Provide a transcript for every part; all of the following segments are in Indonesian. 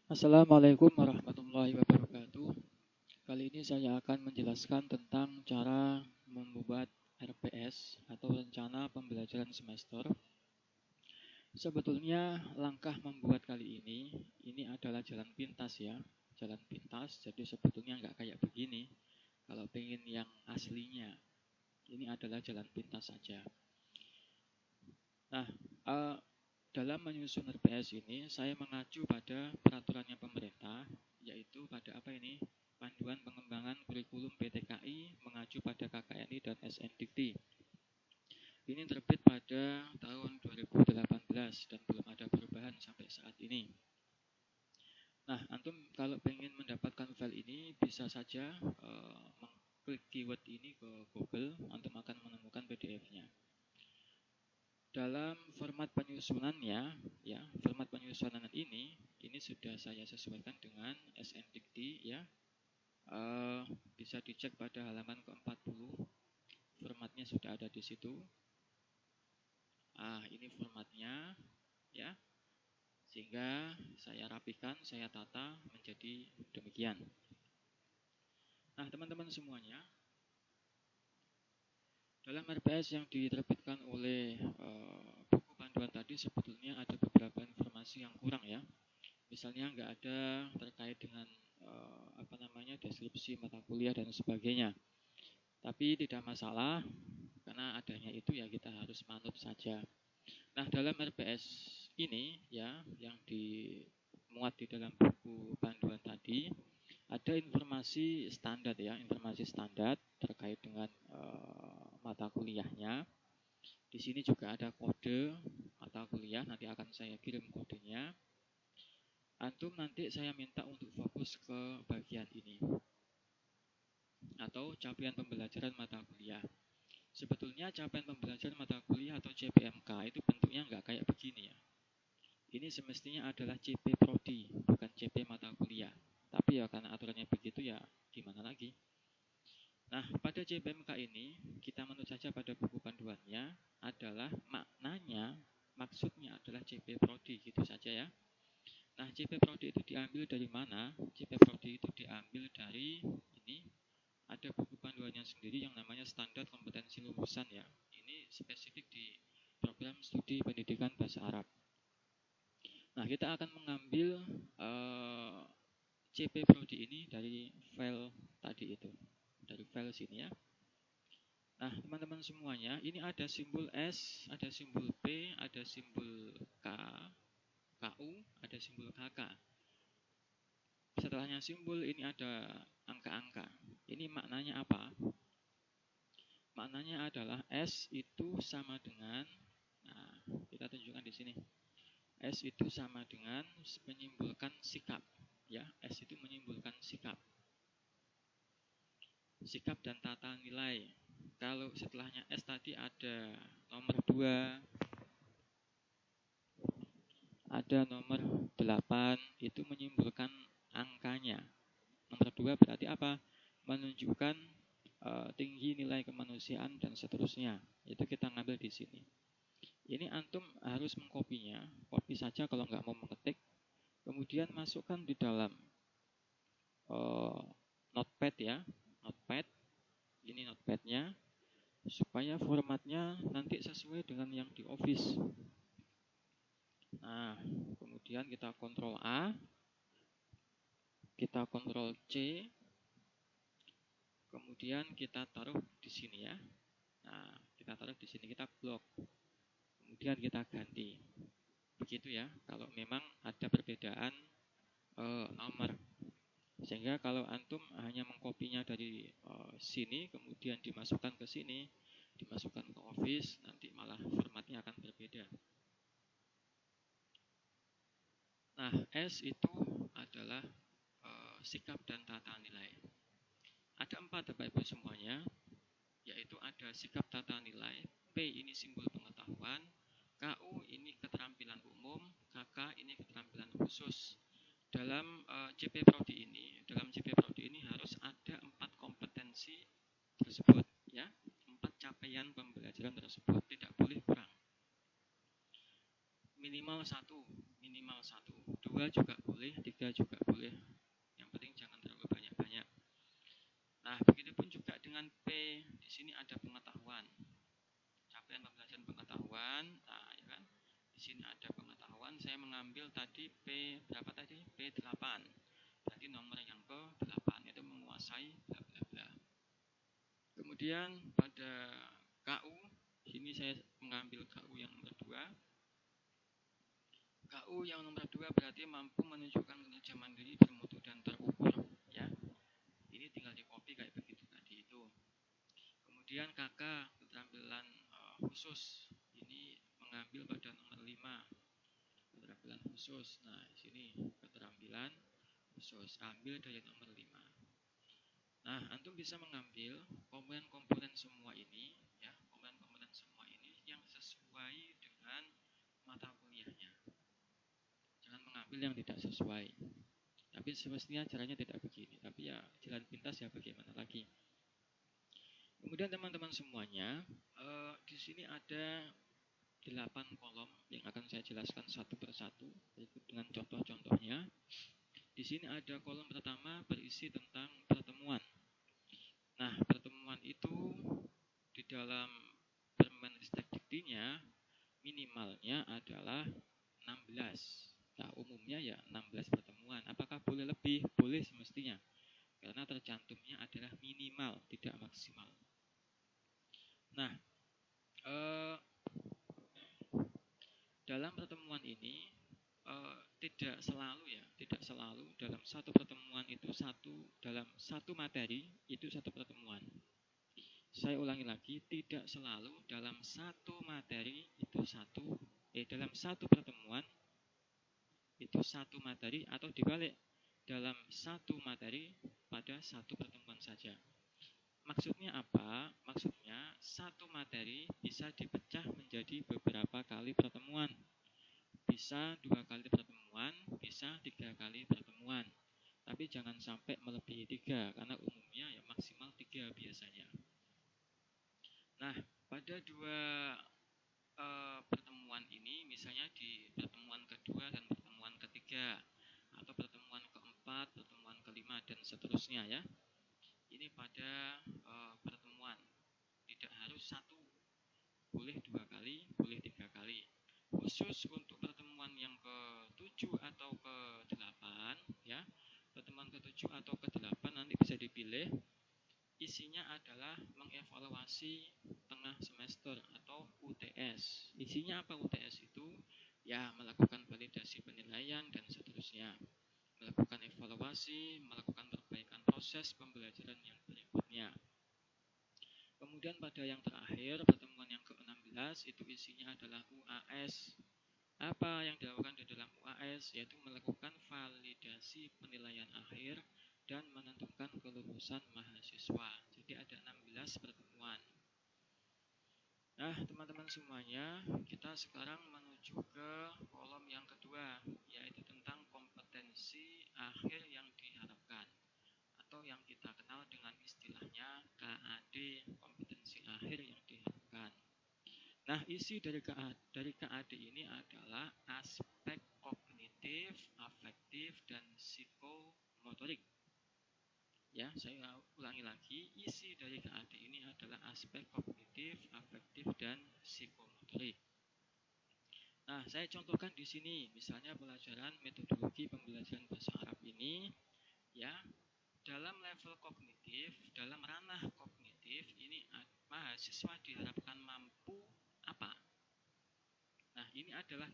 Assalamualaikum warahmatullahi wabarakatuh. Kali ini saya akan menjelaskan tentang cara membuat RPS atau rencana pembelajaran semester. Sebetulnya langkah membuat kali ini adalah jalan pintas ya, jalan pintas. Jadi sebetulnya nggak kayak begini. Kalau pengen yang aslinya, ini adalah jalan pintas saja. Nah, eh, dalam menyusun RPS ini, saya mengacu pada peraturannya pemerintah, yaitu pada apa ini? Panduan Pengembangan Kurikulum PTKI mengacu pada KKNI dan SNDikti. Ini terbit pada tahun 2018 dan belum ada perubahan sampai saat ini. Nah, antum kalau pengen mendapatkan file ini, bisa saja mengklik keyword ini ke Google, antum akan menemukan PDF-nya. Dalam format penyusunannya, ya, format penyusunan ini sudah saya sesuaikan dengan SNDikti, ya. Bisa dicek pada halaman ke-40. Formatnya sudah ada di situ. Ini formatnya, ya. Sehingga saya rapikan, saya tata menjadi demikian. Nah, teman-teman semuanya, dalam RPS yang diterbitkan oleh buku panduan tadi sebetulnya ada beberapa informasi yang kurang ya. Misalnya nggak ada terkait dengan deskripsi mata kuliah dan sebagainya. Tapi tidak masalah, karena adanya itu ya kita harus manut saja. Nah, dalam RPS ini ya yang dimuat di dalam buku panduan tadi ada informasi standar ya, informasi standar terkait dengan mata kuliahnya. Di sini juga ada kode mata kuliah, nanti akan saya kirim kodenya. Antum nanti saya minta untuk fokus ke bagian ini atau capaian pembelajaran mata kuliah. Sebetulnya capaian pembelajaran mata kuliah atau CPMK itu bentuknya nggak kayak begini ya. Ini semestinya adalah CP Prodi, bukan CP mata kuliah. Tapi ya karena aturannya begitu ya gimana lagi. Nah, pada CPMK ini, kita menurut saja pada buku panduannya adalah maknanya, maksudnya adalah CP Prodi, gitu saja ya. Nah, CP Prodi itu diambil dari mana? CP Prodi itu diambil dari ini, ada buku panduannya sendiri yang namanya Standar Kompetensi Lulusan ya. Ini spesifik di program studi pendidikan bahasa Arab. Nah, kita akan mengambil CP Prodi ini dari file tadi itu. Dari file sini ya. Nah, teman-teman semuanya, ini ada simbol S, ada simbol P, ada simbol K, KU, ada simbol KK. Setelahnya simbol ini ada angka-angka. Ini maknanya apa? Maknanya adalah S itu sama dengan, nah, kita tunjukkan di sini. S itu sama dengan menyimpulkan sikap, ya. S itu menyimpulkan sikap. Sikap dan tata nilai. Kalau setelahnya S tadi ada nomor 2, ada nomor 8, itu menyimpulkan angkanya. Nomor 2 berarti apa? Menunjukkan tinggi nilai kemanusiaan dan seterusnya. Itu kita ngambil di sini. Ini antum harus mengkopinya, copy saja kalau nggak mau mengetik. Kemudian masukkan di dalam notepad ya, notepad. Ini notepadnya, supaya formatnya nanti sesuai dengan yang di Office. Nah, kemudian kita Ctrl A, kita Ctrl C, kemudian kita taruh di sini ya. Nah, kita taruh di sini, kita blok. Kemudian kita ganti. Begitu ya, kalau memang ada perbedaan nomor. Sehingga kalau antum hanya mengkopinya dari sini, kemudian dimasukkan ke sini, dimasukkan ke Office, nanti malah formatnya akan berbeda. Nah, S itu adalah sikap dan tata nilai. Ada 4 Bapak Ibu semuanya, yaitu ada sikap tata nilai, P ini simbol pengetahuan, KU ini keterampilan umum, KK ini keterampilan khusus. Dalam CP Prodi ini harus ada 4 kompetensi tersebut ya, 4 capaian pembelajaran tersebut, tidak boleh kurang. Minimal 1, 2 2 juga boleh, 3 juga boleh. Yang penting jangan terlalu banyak-banyak. Nah, begitupun juga dengan P. Di sini ada pengetahuan. Capaian pembelajaran pengetahuan. Nah, ya kan? Di sini ada pengetahuan. Saya mengambil tadi P berapa tadi? P8. Berarti nomor yang ke-8 itu menguasai bla bla bla. Kemudian pada KU, sini saya mengambil KU yang nomor 2. KU yang nomor 2 berarti mampu menunjukkan kinerja mandiri, bermutu dan terukur, ya. Ini tinggal di copy kayak begitu tadi itu. Kemudian KK, keterampilan khusus. Ini mengambil pada nomor 5. Keterampilan khusus. Nah, di sini keterampilan khusus. Ambil dari nomor 5. Nah, antum bisa mengambil komponen-komponen semua ini, ya, komponen-komponen semua ini yang sesuai dengan mata kuliahnya. Jangan mengambil yang tidak sesuai. Tapi semestinya caranya tidak begini. Tapi ya jalan pintas ya bagaimana lagi. Kemudian teman-teman semuanya, di sini ada 8 kolom yang akan saya jelaskan satu persatu berikut dengan contoh-contohnya. Di sini ada kolom pertama berisi tentang pertemuan. Nah, pertemuan itu di dalam Permenristek Diktinya minimalnya adalah 16. Nah, umumnya ya 16 pertemuan. Apakah boleh lebih? Boleh semestinya. Karena tercantumnya adalah minimal, tidak maksimal. Nah, dalam pertemuan ini tidak selalu dalam satu pertemuan itu dalam satu materi itu satu pertemuan. Saya ulangi lagi, tidak selalu dalam satu materi itu dalam satu pertemuan itu satu materi, atau dibalik, dalam satu materi pada satu pertemuan saja. Maksudnya apa? Maksudnya satu materi bisa dipecah menjadi beberapa kali pertemuan. Bisa 2 kali pertemuan, bisa 3 kali pertemuan. Tapi jangan sampai melebihi 3, karena umumnya ya maksimal 3 biasanya. Nah, pada 2 pertemuan ini, misalnya di pertemuan kedua dan pertemuan ketiga, atau pertemuan keempat, pertemuan kelima, dan seterusnya ya. Ini pada pertemuan. Tidak harus 1, boleh 2 kali, boleh 3 kali. Khusus untuk pertemuan yang ke-7 atau ke-8, ya, pertemuan ke-7 atau ke-8 nanti bisa dipilih. Isinya adalah mengevaluasi tengah semester atau UTS. Isinya apa UTS itu? Ya, melakukan validasi penilaian dan seterusnya. Melakukan evaluasi, melakukan perbaikan proses pembelajaran yang berikutnya. Kemudian pada yang terakhir, pertemuan yang ke-16 itu isinya adalah UAS. Apa yang dilakukan di dalam UAS? Yaitu melakukan validasi penilaian akhir dan menentukan kelulusan mahasiswa. Jadi ada 16 pertemuan. Nah, teman-teman semuanya, kita sekarang menuju ke kolom yang kedua, yaitu tentang kompetensi akhir yang diharapkan, atau yang kita kenal dengan istilahnya KAD, kompetensi akhir yang diharapkan. Nah, isi dari KAD ini adalah aspek kognitif, afektif, dan psikomotorik. Ya, saya ulangi lagi, isi dari KAD ini adalah aspek kognitif, afektif, dan psikomotorik. Nah, saya contohkan di sini, misalnya pelajaran metodologi pembelajaran bahasa Arab ini, ya, dalam level kognitif, dalam ranah kognitif ini mahasiswa diharapkan mampu apa? Nah, ini adalah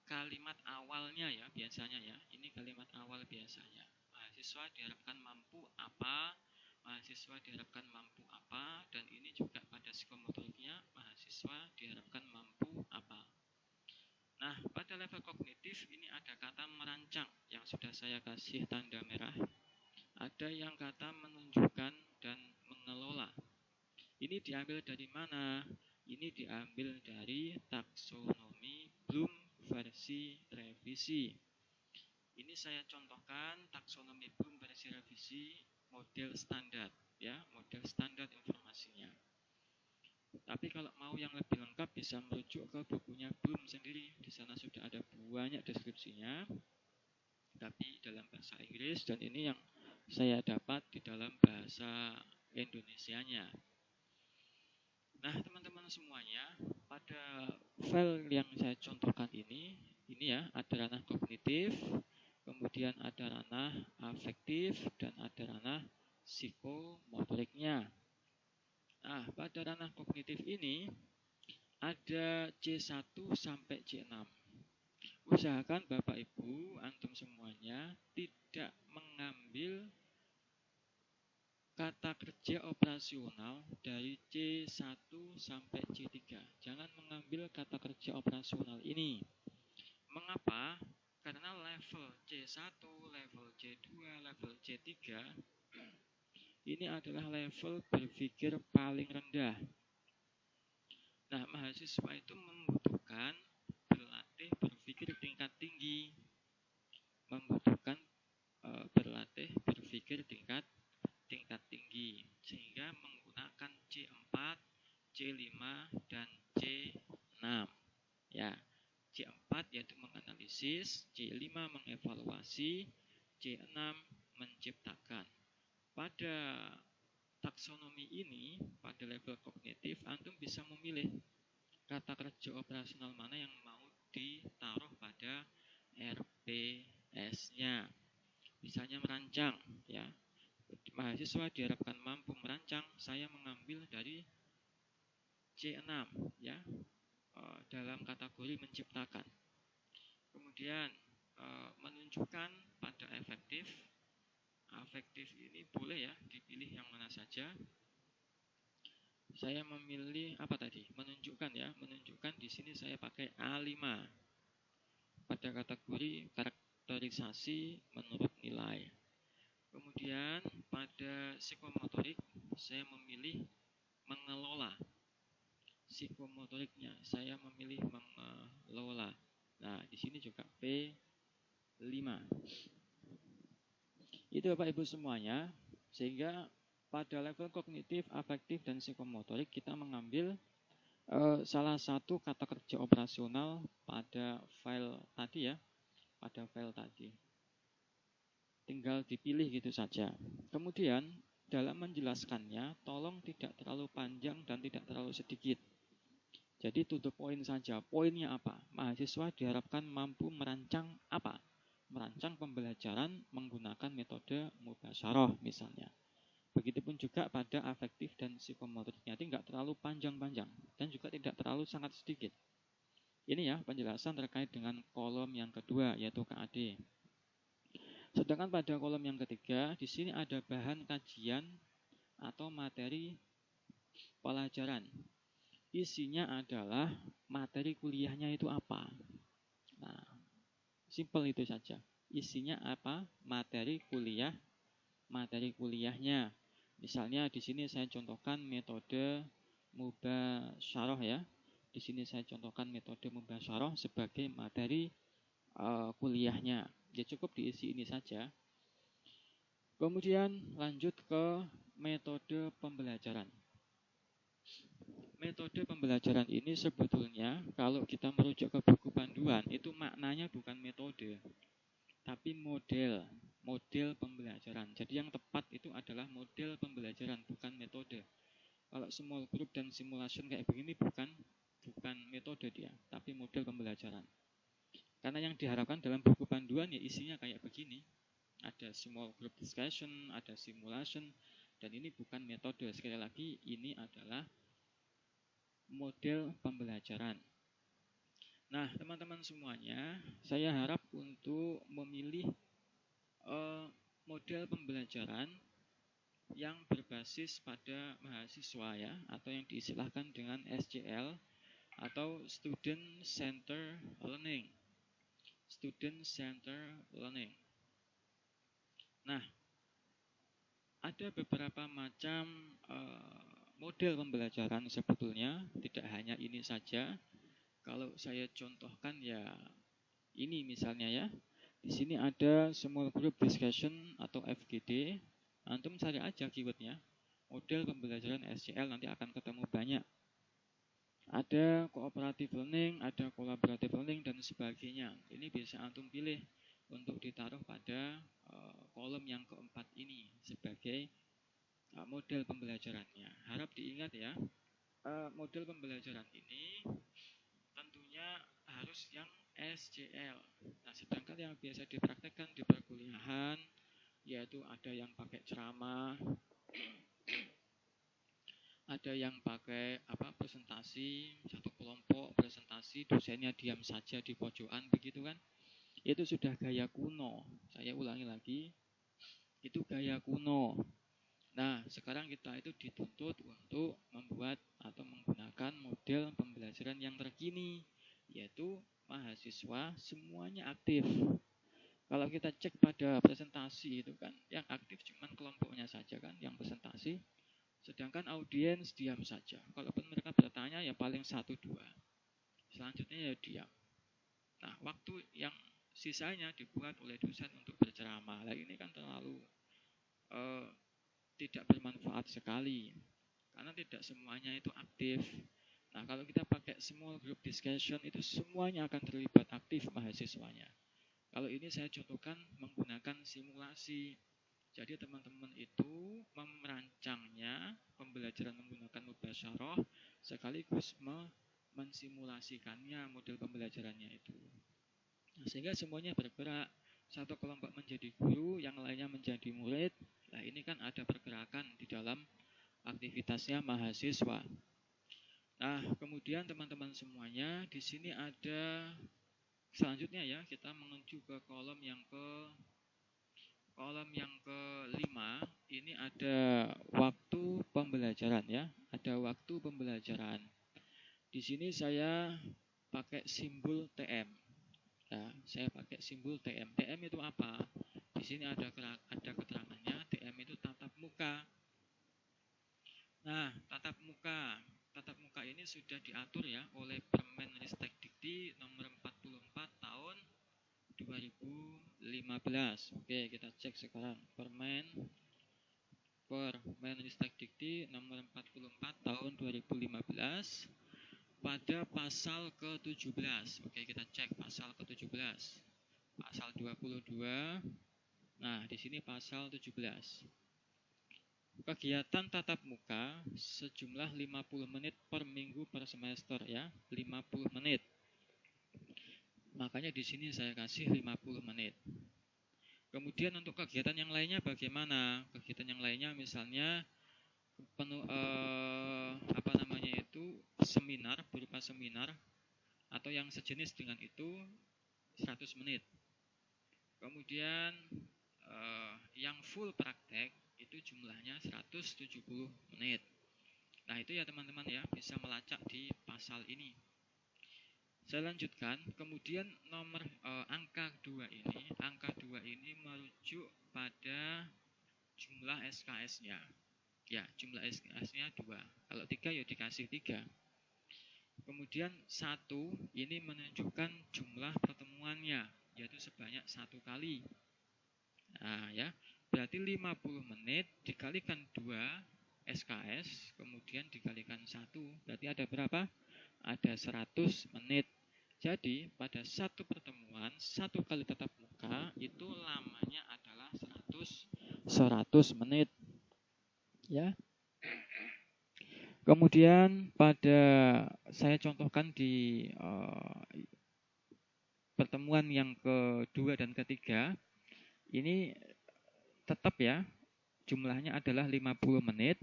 kalimat awalnya ya, biasanya ya. Ini kalimat awal biasanya. Mahasiswa diharapkan mampu apa? Mahasiswa diharapkan mampu apa? Dan ini juga pada psikomotoriknya, mahasiswa diharapkan mampu apa? Nah, pada level kognitif ini ada kata merancang yang sudah saya kasih tanda merah. Ada yang kata menunjukkan dan mengelola. Ini diambil dari mana? Ini diambil dari taksonomi Bloom versi revisi. Ini saya contohkan taksonomi Bloom versi revisi model standar, ya, model standar informasinya. Tapi kalau mau yang lebih lengkap bisa merujuk ke bukunya Bloom sendiri. Di sana sudah ada banyak deskripsinya. tapi dalam bahasa Inggris, dan ini yang saya dapat di dalam bahasa Indonesianya. Nah, teman-teman semuanya, pada file yang saya contohkan ini ya, ada ranah kognitif, kemudian ada ranah afektif, dan ada ranah psikomotoriknya. Nah, pada ranah kognitif ini ada C1 sampai C6. Usahakan Bapak Ibu, antum semuanya tidak mengambil kata kerja operasional dari C1 sampai C3. Jangan mengambil kata kerja operasional ini. Mengapa? Karena level C1, level C2, level C3 ini adalah level berpikir paling rendah. Nah, mahasiswa itu membutuhkan berlatih berpikir tingkat tinggi, membutuhkan berlatih berpikir tingkat tinggi, sehingga menggunakan C4, C5, dan C6. Ya, C4 yaitu menganalisis, C5 mengevaluasi, C6 menciptakan. Pada taksonomi ini, pada level kognitif, antum bisa memilih kata kerja operasional mana yang mau ditaruh pada RPS-nya. Misalnya merancang, ya. Mahasiswa diharapkan mampu merancang, saya mengambil dari C6, ya, dalam kategori menciptakan. Kemudian menunjukkan pada efektif. Afektif ini boleh ya dipilih yang mana saja. Saya memilih apa tadi? Menunjukkan ya, menunjukkan di sini saya pakai A5 pada kategori karakterisasi menurut nilai. Kemudian pada psikomotorik saya memilih mengelola. Psikomotoriknya saya memilih mengelola. Nah, di sini juga P5. Itu Bapak Ibu semuanya, sehingga pada level kognitif, afektif, dan psikomotorik kita mengambil salah satu kata kerja operasional pada file tadi ya, pada file tadi. Tinggal dipilih gitu saja. Kemudian dalam menjelaskannya, tolong tidak terlalu panjang dan tidak terlalu sedikit. Jadi to the point saja. Poinnya apa? Mahasiswa diharapkan mampu merancang apa? Merancang pembelajaran menggunakan metode mubasyarah misalnya. Begitupun juga pada afektif dan psikomotoriknya, tidak terlalu panjang-panjang dan juga tidak terlalu sangat sedikit. Ini ya penjelasan terkait dengan kolom yang kedua, yaitu KAD. Sedangkan pada kolom yang ketiga, di sini ada bahan kajian atau materi pelajaran. Isinya adalah materi kuliahnya itu apa. Nah, simpel itu saja. Isinya apa? Materi kuliahnya. Misalnya di sini saya contohkan metode mubasyarah ya. Di sini saya contohkan metode mubasyarah sebagai materi kuliahnya. Ya cukup diisi ini saja. Kemudian lanjut ke metode pembelajaran. Metode pembelajaran ini sebetulnya kalau kita merujuk ke buku panduan itu maknanya bukan metode, tapi model pembelajaran. Jadi yang tepat itu adalah model pembelajaran, bukan metode. Kalau small group dan simulation kayak begini bukan metode dia, tapi model pembelajaran. Karena yang diharapkan dalam buku panduan ya isinya kayak begini. Ada small group discussion, ada simulation, dan ini bukan metode. Sekali lagi, ini adalah model pembelajaran. Nah, teman-teman semuanya, saya harap untuk memilih model pembelajaran yang berbasis pada mahasiswa ya, atau yang diistilahkan dengan SCL atau Student Center Learning. Student Center Learning. Nah, ada beberapa macam model pembelajaran sebetulnya, tidak hanya ini saja. Kalau saya contohkan ya ini misalnya ya. Di sini ada small group discussion atau FGD. Antum cari aja keywordnya. Model pembelajaran SCL nanti akan ketemu banyak. Ada cooperative learning, ada collaborative learning dan sebagainya. Ini bisa antum pilih. untuk ditaruh pada kolom yang keempat ini sebagai model pembelajarannya. Harap diingat ya, model pembelajaran ini tentunya harus yang SCL. Nah, sedangkan yang biasa dipraktekkan di perkuliahan yaitu ada yang pakai ceramah, ada yang pakai presentasi, satu kelompok presentasi, dosennya diam saja di pojokan begitu kan. Itu sudah gaya kuno. Saya ulangi lagi, itu gaya kuno. Nah, sekarang kita itu dituntut untuk membuat atau menggunakan model pembelajaran yang terkini, yaitu mahasiswa semuanya aktif. Kalau kita cek pada presentasi itu kan, yang aktif cuma kelompoknya saja kan, yang presentasi. Sedangkan audiens diam saja. Kalaupun mereka bertanya ya paling 1-2. Selanjutnya ya diam. Nah, waktu yang sisanya dibuat oleh dosen untuk berceramah. Nah, ini kan terlalu tidak bermanfaat sekali. Karena tidak semuanya itu aktif. Nah, kalau kita pakai small group discussion itu semuanya akan terlibat aktif mahasiswanya. Kalau ini saya contohkan menggunakan simulasi. Jadi teman-teman itu merancangnya pembelajaran menggunakan mubasyarah sekaligus mensimulasikannya model pembelajarannya itu. Nah, sehingga semuanya bergerak. Satu kelompok menjadi guru, yang lainnya menjadi murid. Nah, ini kan ada pergerakan di dalam aktivitasnya mahasiswa. Nah, kemudian teman-teman semuanya di sini ada selanjutnya ya, kita menuju ke kolom yang kelima. Ini ada waktu pembelajaran ya, ada waktu pembelajaran. Di sini saya pakai simbol TM. Ya, saya pakai simbol TM. TM itu apa? Di sini ada keterangannya. TM itu tatap muka. Nah, tatap muka ini sudah diatur ya oleh Permen Ristek Dikti nomor 44 tahun 2015. Oke, kita cek sekarang. Permen Ristek Dikti nomor 44 tahun 2015 pada pasal ke-17. Oke, kita cek pasal ke-17. Pasal 22. Nah, di sini pasal 17. Kegiatan tatap muka sejumlah 50 menit per minggu per semester ya, 50 menit. Makanya di sini saya kasih 50 menit. Kemudian untuk kegiatan yang lainnya bagaimana? Kegiatan yang lainnya misalnya seminar, berupa seminar atau yang sejenis dengan itu 100 menit. Kemudian yang full praktek itu jumlahnya 170 menit. Nah, itu ya teman-teman ya, bisa melacak di pasal ini. Saya lanjutkan. Kemudian nomor angka 2 ini merujuk pada jumlah SKS-nya. Ya, jumlah SKS-nya 2. Kalau 3 ya dikasih 3. Kemudian 1 ini menunjukkan jumlah pertemuannya, yaitu sebanyak 1 kali. Nah ya, berarti 50 menit dikalikan 2 SKS, kemudian dikalikan 1. Berarti ada berapa? Ada 100 menit. Jadi pada satu pertemuan, 1 kali tatap muka itu lamanya adalah 100 menit. Ya. Kemudian pada saya contohkan di pertemuan yang kedua dan ketiga, ini tetap ya, jumlahnya adalah 50 menit.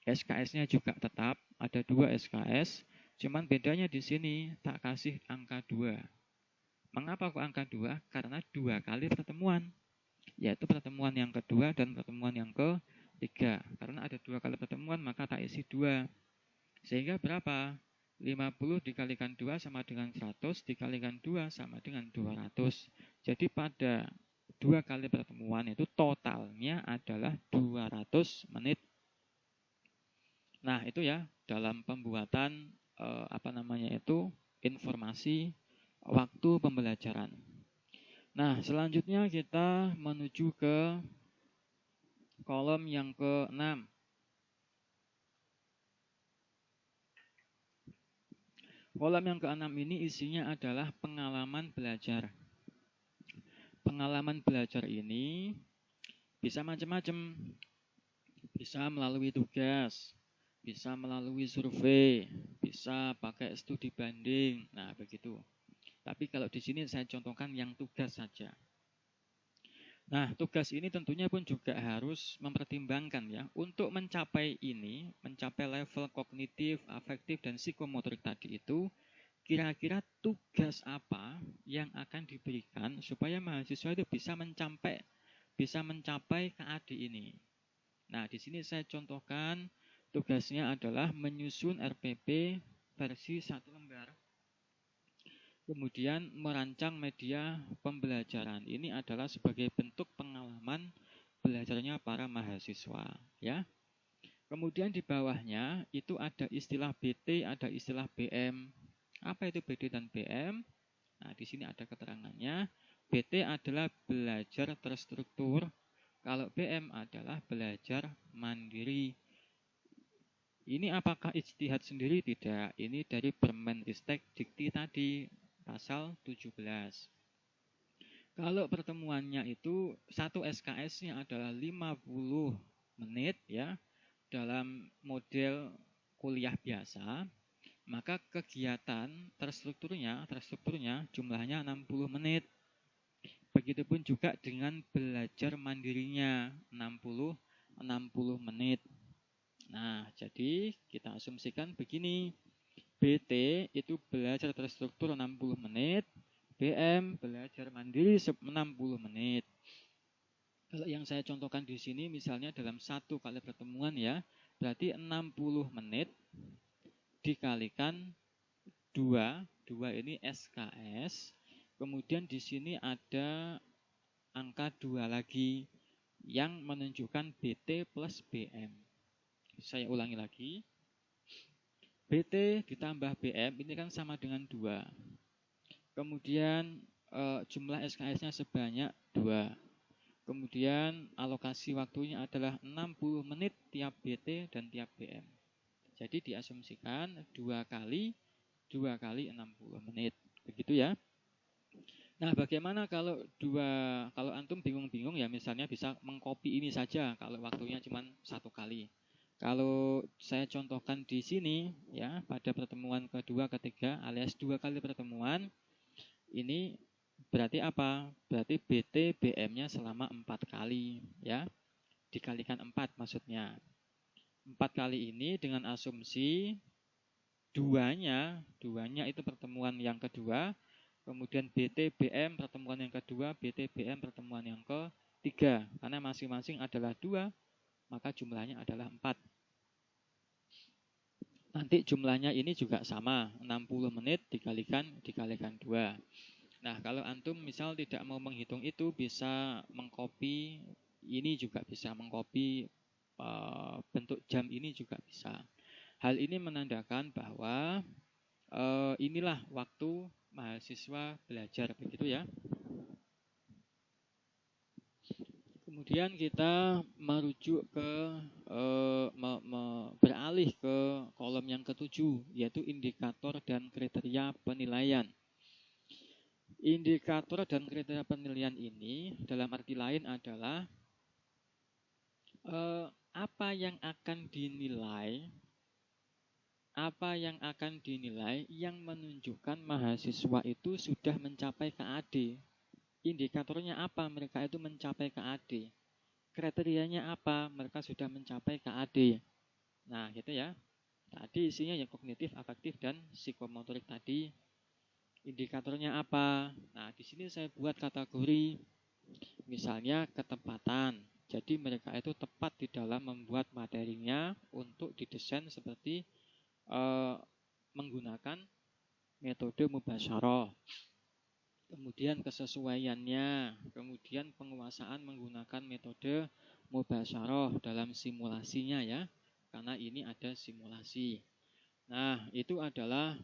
SKS-nya juga tetap, ada 2 SKS. Cuman bedanya di sini tak kasih angka 2. Mengapa kok angka 2? Karena 2 kali pertemuan, yaitu pertemuan yang kedua dan pertemuan yang ketiga. Karena ada 2 kali pertemuan, maka tak isi 2. Sehingga berapa? 50 dikalikan 2 sama dengan 100, dikalikan 2 sama dengan 200. Jadi pada 2 kali pertemuan itu totalnya adalah 200 menit. Nah, itu ya dalam pembuatan informasi waktu pembelajaran. Nah, selanjutnya kita menuju ke kolom yang ke-6. Kolom yang ke-6 ini isinya adalah pengalaman belajar. pengalaman belajar ini bisa macam-macam. Bisa melalui tugas, bisa melalui survei, bisa pakai studi banding. Nah, begitu. Tapi kalau di sini saya contohkan yang tugas saja. Nah, tugas ini tentunya pun juga harus mempertimbangkan ya. Untuk mencapai ini, mencapai level kognitif, afektif, dan psikomotorik tadi itu, kira-kira tugas apa yang akan diberikan supaya mahasiswa itu bisa mencapai KAD ini. Nah, di sini saya contohkan tugasnya adalah menyusun RPP versi 1 lembar. Kemudian merancang media pembelajaran. Ini adalah sebagai bentuk pengalaman belajarnya para mahasiswa, ya. Kemudian di bawahnya itu ada istilah BT, ada istilah BM. Apa itu BT dan BM? Nah, di sini ada keterangannya. BT adalah belajar terstruktur. Kalau BM adalah belajar mandiri. Ini apakah ijtihad sendiri? Tidak. Ini dari Permenristek Dikti tadi, pasal 17. Kalau pertemuannya itu satu SKS-nya adalah 50 menit ya, dalam model kuliah biasa, maka kegiatan terstrukturnya jumlahnya 60 menit. Begitupun juga dengan belajar mandirinya 60 menit. Nah, jadi kita asumsikan begini. BT itu belajar terstruktur 60 menit, BM belajar mandiri 60 menit. Kalau yang saya contohkan di sini misalnya dalam satu kali pertemuan ya, berarti 60 menit dikalikan 2 ini SKS. Kemudian di sini ada angka 2 lagi yang menunjukkan BT plus BM. Saya ulangi lagi. BT ditambah BM ini kan sama dengan 2. Kemudian jumlah SKS-nya sebanyak 2. Kemudian alokasi waktunya adalah 60 menit tiap BT dan tiap BM. Jadi diasumsikan 2 kali 60 menit. Begitu ya. Nah, bagaimana kalau antum bingung-bingung ya, misalnya bisa mengcopy ini saja kalau waktunya cuma 1 kali. Kalau saya contohkan di sini ya, pada pertemuan kedua, ketiga alias 2 kali pertemuan, ini berarti apa? Berarti BT BM-nya selama 4 kali ya. Dikalikan 4 maksudnya. 4 kali ini dengan asumsi duanya itu pertemuan yang kedua, kemudian BT BM pertemuan yang kedua, BT BM pertemuan yang ketiga. Karena masing-masing adalah 2, maka jumlahnya adalah 4. Nanti jumlahnya ini juga sama, 60 menit dikalikan 2. Nah, kalau antum misal tidak mau menghitung itu, bisa mengcopy ini juga bisa, mengcopy bentuk jam ini juga bisa. Hal ini menandakan bahwa inilah waktu mahasiswa belajar, begitu ya. Kemudian kita merujuk ke beralih ke kolom yang ke-7, yaitu indikator dan kriteria penilaian. Indikator dan kriteria penilaian ini dalam arti lain adalah apa yang akan dinilai yang menunjukkan mahasiswa itu sudah mencapai KAD. Indikatornya apa? Mereka itu mencapai KAD. Kriterianya apa? Mereka sudah mencapai KAD. Nah, gitu ya. Tadi isinya yang kognitif, afektif, dan psikomotorik tadi. Indikatornya apa? Nah, di sini saya buat kategori. Misalnya ketepatan. Jadi mereka itu tepat di dalam membuat materinya untuk didesain seperti menggunakan metode mubasyarah. Kemudian kesesuaiannya, kemudian penguasaan menggunakan metode mubasyarah dalam simulasinya ya, karena ini ada simulasi. Nah, itu adalah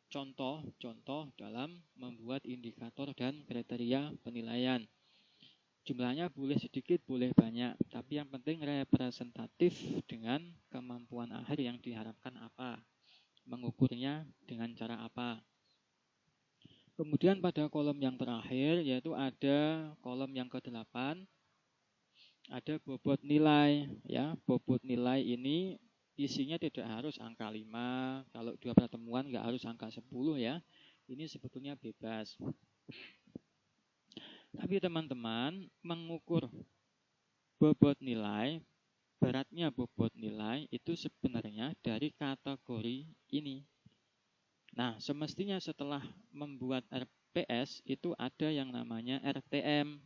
contoh dalam membuat indikator dan kriteria penilaian. Jumlahnya boleh sedikit, boleh banyak, tapi yang penting representatif dengan kemampuan akhir yang diharapkan apa, mengukurnya dengan cara apa. Kemudian pada kolom yang terakhir, yaitu ada kolom yang ke-8, ada bobot nilai. Ya, bobot nilai ini isinya tidak harus angka 5. Kalau 2 pertemuan nggak harus angka 10 ya. Ini sebetulnya bebas. Tapi teman-teman, mengukur bobot nilai, beratnya bobot nilai itu sebenarnya dari kategori ini. Nah, semestinya setelah membuat RPS itu ada yang namanya RTM.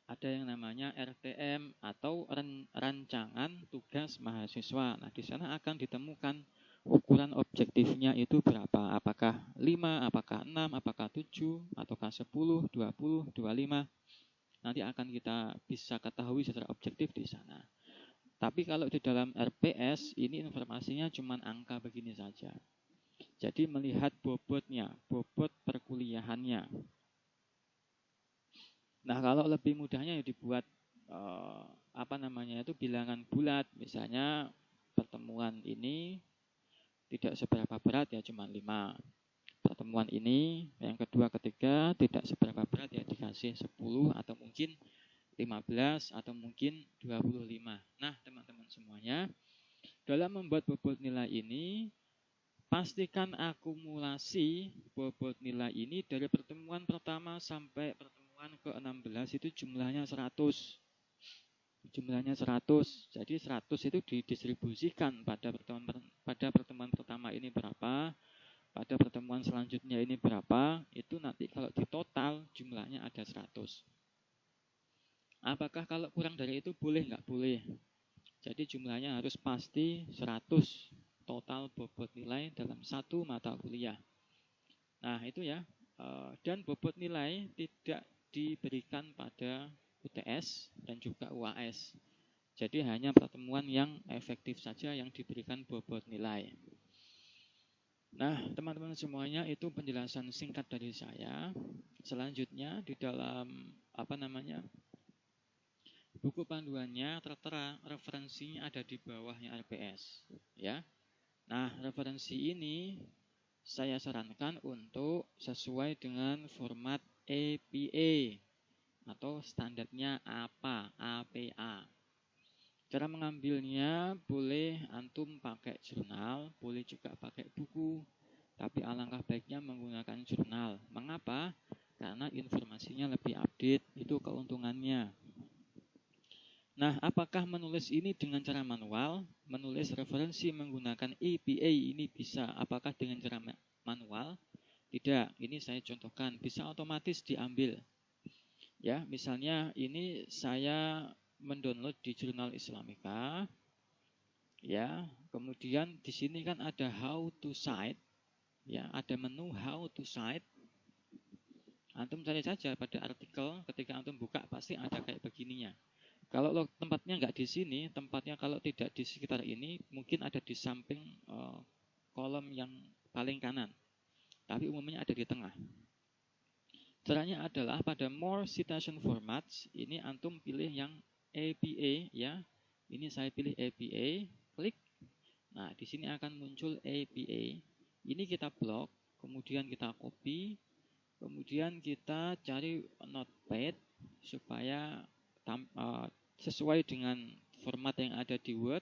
Ada yang namanya RTM atau rancangan tugas mahasiswa. Nah, di sana akan ditemukan ukuran objektifnya itu berapa. Apakah 5, apakah 6, apakah 7, ataukah 10, 20, 25. Nanti akan kita bisa ketahui secara objektif di sana. Tapi kalau di dalam RPS, ini informasinya cuma angka begini saja. Jadi melihat bobotnya, bobot perkuliahannya. Nah, kalau lebih mudahnya ya dibuat itu bilangan bulat. Misalnya pertemuan ini tidak seberapa berat ya cuma 5. Pertemuan ini yang kedua ketiga tidak seberapa berat ya dikasih 10 atau mungkin 15 atau mungkin 25. Nah, teman-teman semuanya, dalam membuat bobot nilai ini pastikan akumulasi bobot nilai ini dari pertemuan pertama sampai pertemuan ke-16 itu jumlahnya 100. Jumlahnya 100. Jadi 100 itu didistribusikan pada pertemuan pertama ini berapa, pada pertemuan selanjutnya ini berapa, itu nanti kalau ditotal jumlahnya ada 100. Apakah kalau kurang dari itu boleh? Nggak boleh. Jadi jumlahnya harus pasti 100 total bobot nilai dalam satu mata kuliah. Nah, itu ya. Dan bobot nilai tidak diberikan pada UTS dan juga UAS. Jadi hanya pertemuan yang efektif saja yang diberikan bobot nilai. Nah, teman-teman semuanya, itu penjelasan singkat dari saya. Selanjutnya di dalam buku panduannya tertera referensinya ada di bawahnya RPS, ya. Nah, referensi ini saya sarankan untuk sesuai dengan format APA atau standarnya APA. Cara mengambilnya boleh antum pakai jurnal, boleh juga pakai buku, tapi alangkah baiknya menggunakan jurnal. Mengapa? Karena informasinya lebih update, itu keuntungannya. Nah, apakah menulis ini dengan cara manual? Menulis referensi menggunakan APA ini bisa. Apakah dengan cara manual? Tidak, ini saya contohkan. Bisa otomatis diambil. Ya, misalnya ini saya mendownload di Jurnal Islamika. Ya, kemudian di sini kan ada how to cite. Ya, ada menu how to cite. Antum cari saja pada artikel, ketika antum buka pasti ada kayak begininya. Kalau tempatnya nggak di sini, tempatnya kalau tidak di sekitar ini, mungkin ada di samping kolom yang paling kanan. Tapi umumnya ada di tengah. Caranya adalah pada more citation formats, ini antum pilih yang APA ya. Ini saya pilih APA, klik. Nah, di sini akan muncul APA. Ini kita blok, kemudian kita copy, kemudian kita cari notepad supaya sesuai dengan format yang ada di Word.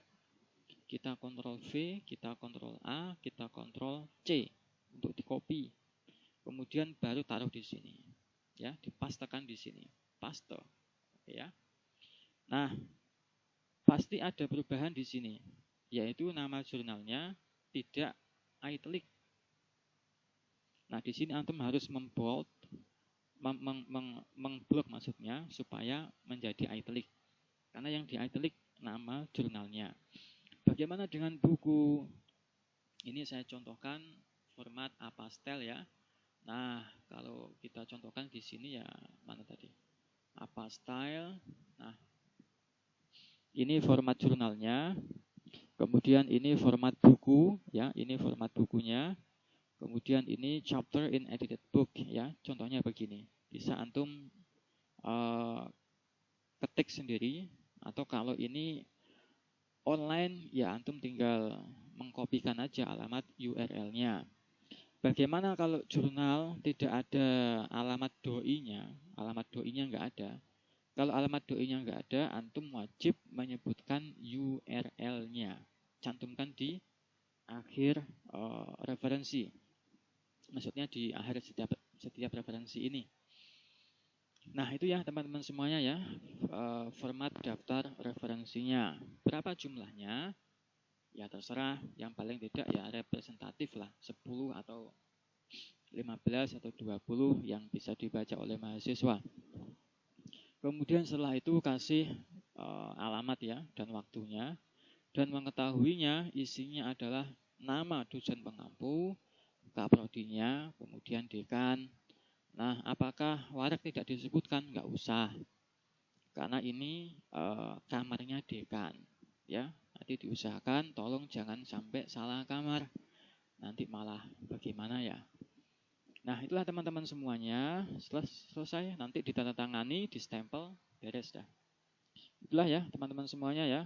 Kita Ctrl V, kita Ctrl A, kita Ctrl C untuk di copy. Kemudian baru taruh di sini. Ya, dipastekan di sini. Paste, ya. Nah, pasti ada perubahan di sini, yaitu nama jurnalnya tidak italic. Nah, di sini antum harus membold, mengblok maksudnya supaya menjadi italic. Karena yang di italic nama jurnalnya. Bagaimana dengan buku? Ini saya contohkan format APA-style ya. Nah, kalau kita contohkan di sini ya, mana tadi? APA-style. Nah, ini format jurnalnya. Kemudian ini format buku ya, ini format bukunya. Kemudian ini chapter in edited book ya. Contohnya begini. Bisa antum ketik sendiri, atau kalau ini online ya antum tinggal mengkopikan aja alamat URL-nya. Bagaimana kalau jurnal tidak ada alamat doinya? Alamat doinya nggak ada. Kalau alamat doinya nggak ada, antum wajib menyebutkan URL-nya. Cantumkan di akhir referensi. Maksudnya di akhir setiap referensi ini. Nah, itu ya teman-teman semuanya ya, format daftar referensinya. Berapa jumlahnya? Ya terserah, yang paling tidak ya representatif lah, 10 atau 15 atau 20 yang bisa dibaca oleh mahasiswa. Kemudian setelah itu kasih alamat ya dan waktunya, dan mengetahuinya isinya adalah nama dosen pengampu, kaprodinya, kemudian dekan. Nah, apakah warak tidak disebutkan? Nggak usah, karena ini kamarnya dekan ya. Nanti diusahakan tolong jangan sampai salah kamar, nanti malah bagaimana ya. Nah, itulah teman-teman semuanya. Setelah selesai nanti ditandatangani, distempel, beres dah. Itulah ya teman-teman semuanya ya.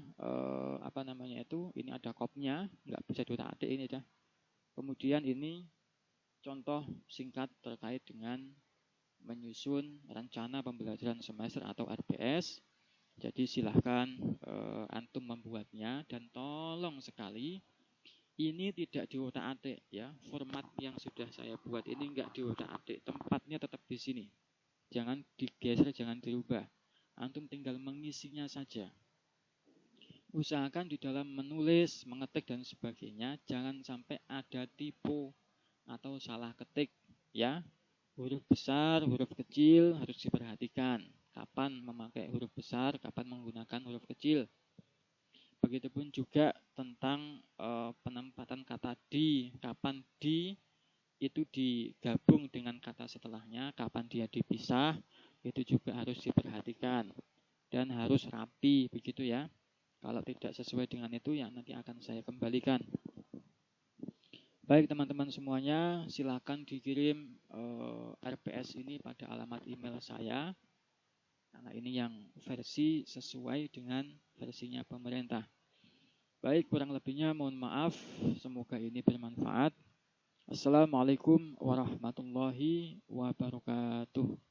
Ini ada kopnya, nggak bisa diutak-atik ini dah. Kemudian ini contoh singkat terkait dengan menyusun rencana pembelajaran semester atau RPS. Jadi silahkan antum membuatnya, dan tolong sekali ini tidak diutak-atik ya. Format yang sudah saya buat ini enggak diutak-atik, tempatnya tetap di sini. Jangan digeser, jangan dirubah. Antum tinggal mengisinya saja. Usahakan di dalam menulis, mengetik dan sebagainya jangan sampai ada typo atau salah ketik ya. Huruf besar, huruf kecil harus diperhatikan. Kapan memakai huruf besar, kapan menggunakan huruf kecil. Begitupun juga tentang penempatan kata di, kapan di itu digabung dengan kata setelahnya, kapan dia dipisah, itu juga harus diperhatikan. Dan harus rapi, begitu ya. Kalau tidak sesuai dengan itu, ya nanti akan saya kembalikan. Baik teman-teman semuanya, silakan dikirim RPS ini pada alamat email saya, karena ini yang versi sesuai dengan versinya pemerintah. Baik, kurang lebihnya mohon maaf, semoga ini bermanfaat. Assalamualaikum warahmatullahi wabarakatuh.